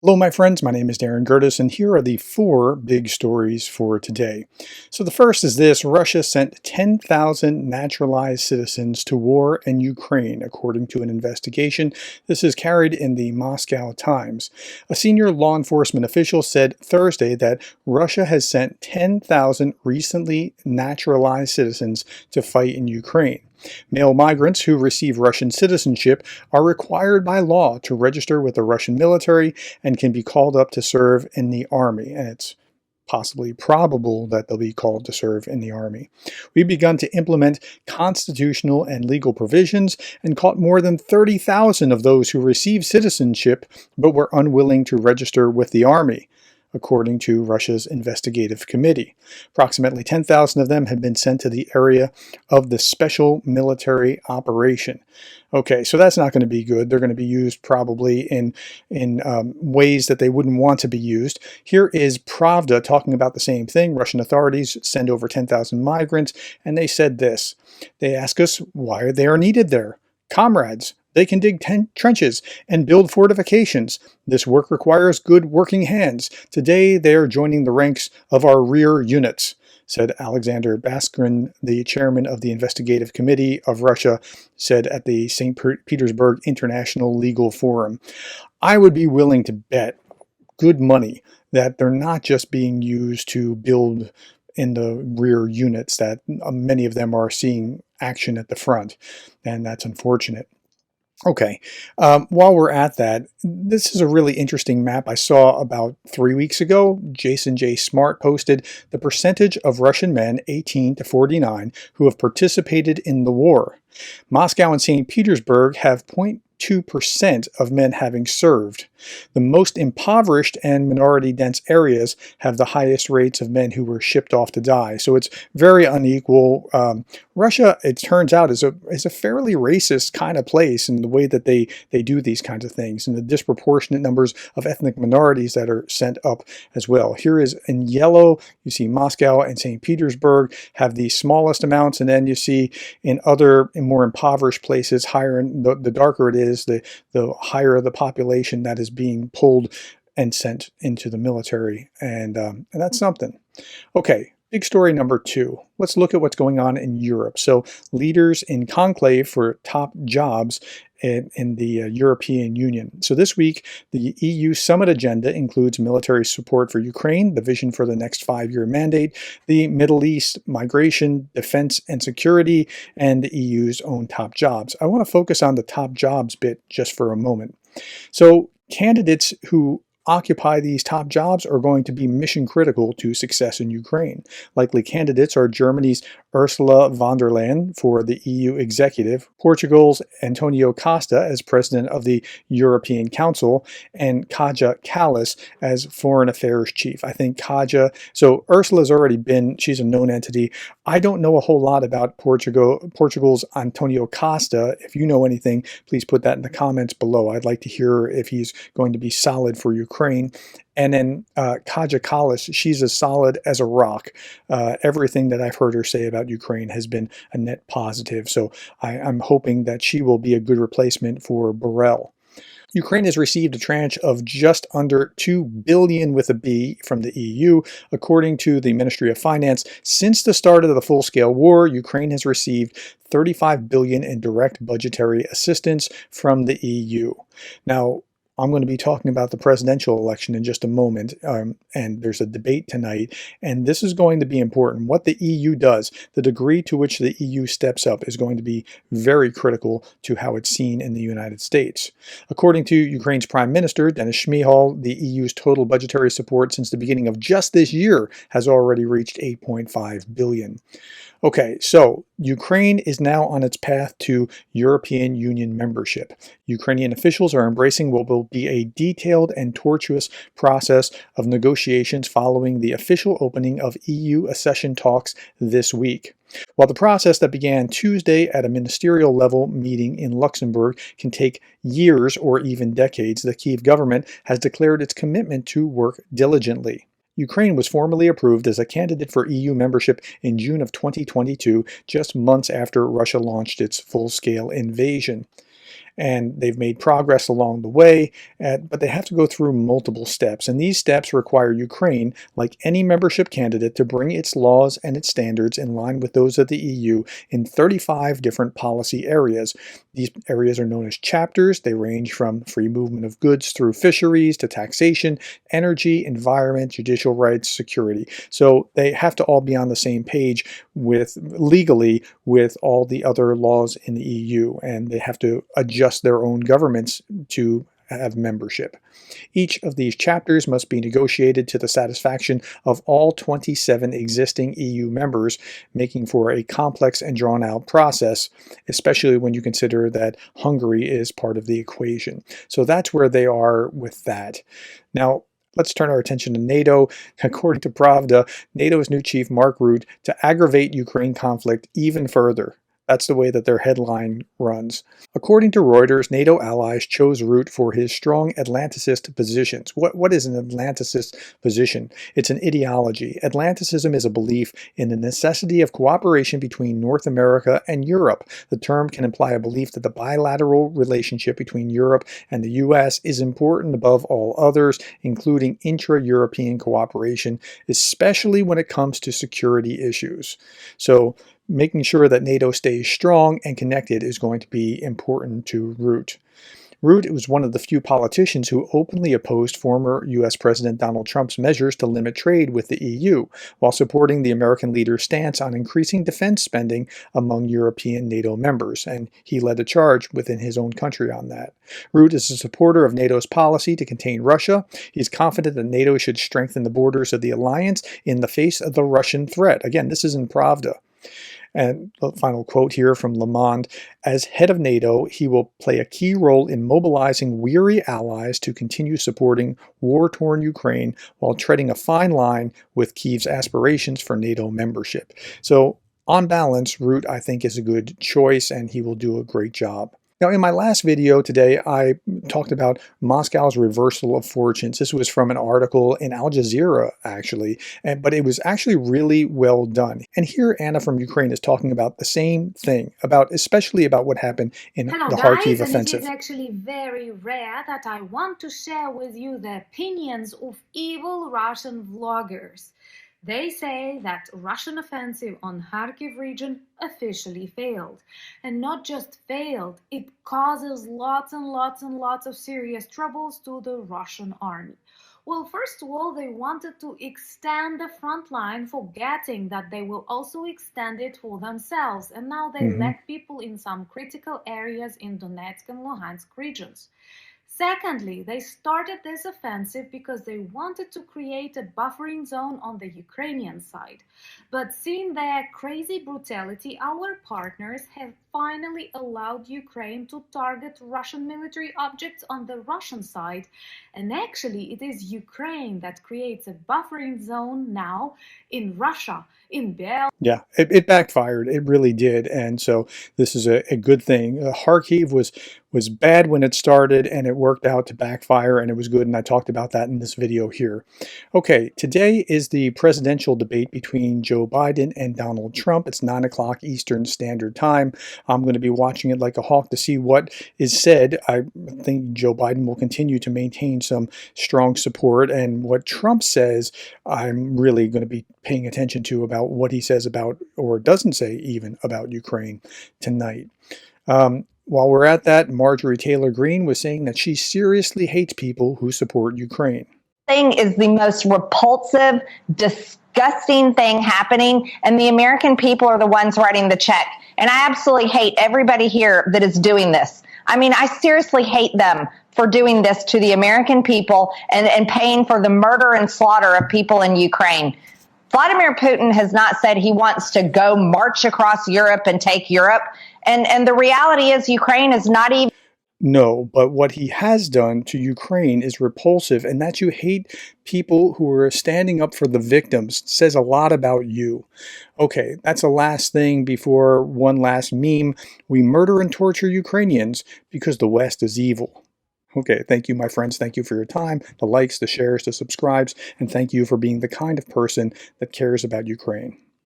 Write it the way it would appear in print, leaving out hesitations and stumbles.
Hello, my friends. My name is Gerdes, and here are the four big stories for today. So the first is this: Russia sent 10,000 naturalized citizens to war in Ukraine, according to an investigation. This is carried in the Moscow Times. A senior law enforcement official said Thursday that Russia has sent 10,000 recently naturalized citizens to fight in Ukraine. Male migrants who receive Russian citizenship are required by law to register with the Russian military and can be called up to serve in the army. And it's possibly probable that they'll be called to serve in the army. We've begun to implement constitutional and legal provisions and caught more than 30,000 of those who received citizenship but were unwilling to register with the army, according to Russia's investigative committee. Approximately 10,000 of them had been sent to the area of the special military operation. Okay, so that's not going to be good. They're going to be used probably in ways that they wouldn't want to be used. Here is Pravda talking about the same thing. Russian authorities send over 10,000 migrants, and they said this. They ask us why they are needed there. Comrades, they can dig trenches and build fortifications. This work requires good working hands. Today, they are joining the ranks of our rear units, said Alexander Baskrin, the chairman of the Investigative Committee of Russia, said at the St. Petersburg International Legal Forum. I would be willing to bet good money that they're not just being used to build in the rear units, that many of them are seeing action at the front, and that's unfortunate. Okay, while we're at that, this is a really interesting map I saw about 3 weeks ago. Jason J. Smart posted the percentage of Russian men 18 to 49 who have participated in the war. Moscow and St. Petersburg have 0.2% of men having served. The most impoverished and minority-dense areas have the highest rates of men who were shipped off to die. So it's very unequal. Russia, it turns out, is a fairly racist kind of place in the way that they do these kinds of things, and the disproportionate numbers of ethnic minorities that are sent up as well. Here is in yellow, you see Moscow and St. Petersburg have the smallest amounts, and then you see in other more impoverished places, higher, the darker it is, the higher the population that is being pulled and sent into the military, and that's something. Okay, big story number two. Let's look at what's going on in Europe. So leaders in conclave for top jobs in the European Union. So this week, the EU summit agenda includes military support for Ukraine, the vision for the next 5-year mandate, the Middle East, migration, defense and security, and the EU's own top jobs. I want to focus on the top jobs bit just for a moment. So candidates who occupy these top jobs are going to be mission critical to success in Ukraine. Likely candidates are Germany's Ursula von der Leyen for the EU executive, Portugal's Antonio Costa as president of the European Council, and Kaja Kallas as foreign affairs chief. I think so Ursula's already she's a known entity. I don't know a whole lot about Portugal's Antonio Costa. If you know anything, please put that in the comments below. I'd like to hear if he's going to be solid for Ukraine. And then Kaja Kallas, she's as solid as a rock. Everything that I've heard her say about Ukraine has been a net positive. So I'm hoping that she will be a good replacement for Borrell. Ukraine has received a tranche of just under $2 billion with a B from the EU. According to the Ministry of Finance, since the start of the full-scale war, Ukraine has received $35 billion in direct budgetary assistance from the EU. Now, I'm going to be talking about the presidential election in just a moment, and there's a debate tonight, and this is going to be important. What the EU does, the degree to which the EU steps up is going to be very critical to how it's seen in the United States. According to Ukraine's Prime Minister, Denis Shmyhal, the EU's total budgetary support since the beginning of just this year has already reached $8.5 billion. Okay, so Ukraine is now on its path to European Union membership. Ukrainian officials are embracing what will be a detailed and tortuous process of negotiations following the official opening of EU accession talks this week. While the process that began Tuesday at a ministerial level meeting in Luxembourg can take years or even decades, the Kyiv government has declared its commitment to work diligently. Ukraine was formally approved as a candidate for EU membership in June of 2022, just months after Russia launched its full-scale invasion. and they've made progress along the way, but they have to go through multiple steps. And these steps require Ukraine, like any membership candidate, to bring its laws and its standards in line with those of the EU in 35 different policy areas. These areas are known as chapters. They range from free movement of goods through fisheries to taxation, energy, environment, judicial rights, security. So they have to all be on the same page legally with all the other laws in the EU, and they have to adjust their own governments to have membership. Each of these chapters must be negotiated to the satisfaction of all 27 existing EU members, making for a complex and drawn-out process, especially when you consider that Hungary is part of the equation. So that's where they are with that. Now, let's turn our attention to NATO. According to Pravda, NATO's new chief, Mark Rutte, to aggravate Ukraine conflict even further. That's the way that their headline runs. According to Reuters, NATO allies chose Rutte for his strong Atlanticist positions. What is an Atlanticist position? It's an ideology. Atlanticism is a belief in the necessity of cooperation between North America and Europe. The term can imply a belief that the bilateral relationship between Europe and the US is important above all others, including intra-European cooperation, especially when it comes to security issues. So, making sure that NATO stays strong and connected is going to be important to Rutte. Rutte was one of the few politicians who openly opposed former U.S. President Donald Trump's measures to limit trade with the EU, while supporting the American leader's stance on increasing defense spending among European NATO members, and he led the charge within his own country on that. Rutte is a supporter of NATO's policy to contain Russia. He's confident that NATO should strengthen the borders of the alliance in the face of the Russian threat. Again, this is in Pravda. And the final quote here from Le Monde, as head of NATO, he will play a key role in mobilizing weary allies to continue supporting war-torn Ukraine while treading a fine line with Kyiv's aspirations for NATO membership. So on balance, Rutte, I think, is a good choice, and he will do a great job. Now, in my last video today, I talked about Moscow's reversal of fortunes. This was from an article in Al Jazeera, actually, but it was actually really well done. And here Anna from Ukraine is talking about the same thing, especially about what happened in the Kharkiv offensive. And it is actually very rare that I want to share with you the opinions of evil Russian vloggers. They say that Russian offensive on Kharkiv region officially failed. And not just failed, it causes lots and lots of serious troubles to the Russian army. Well, first of all, they wanted to extend the front line, forgetting that they will also extend it for themselves. And now they lack people in some critical areas in Donetsk and Luhansk regions. Secondly, they started this offensive because they wanted to create a buffering zone on the Ukrainian side. But seeing their crazy brutality, our partners have finally allowed Ukraine to target Russian military objects on the Russian side. And actually, it is Ukraine that creates a buffering zone now in Russia, in Belarus. Yeah, it backfired. It really did. And so this is a good thing. Kharkiv was bad when it started, and it worked out to backfire, and it was good, and I talked about that in this video here. Okay, today is the presidential debate between Joe Biden and Donald Trump. It's 9 o'clock Eastern Standard Time. I'm going to be watching it like a hawk to see what is said. I think Joe Biden will continue to maintain some strong support, and what Trump says, I'm really going to be paying attention to about what he says about, or doesn't say even, about Ukraine tonight. While we're at that, Marjorie Taylor Greene was saying that she seriously hates people who support Ukraine. Thing is the most repulsive, disgusting thing happening, and the American people are the ones writing the check. And I absolutely hate everybody here that is doing this. I mean, I seriously hate them for doing this to the American people and paying for the murder and slaughter of people in Ukraine. Vladimir Putin has not said he wants to go march across Europe and take Europe. And the reality is Ukraine is not even... No, but what he has done to Ukraine is repulsive, and that you hate people who are standing up for the victims says a lot about you. Okay, that's the last thing before one last meme. We murder and torture Ukrainians because the West is evil. Okay, thank you, my friends. Thank you for your time, the likes, the shares, the subscribes, and thank you for being the kind of person that cares about Ukraine.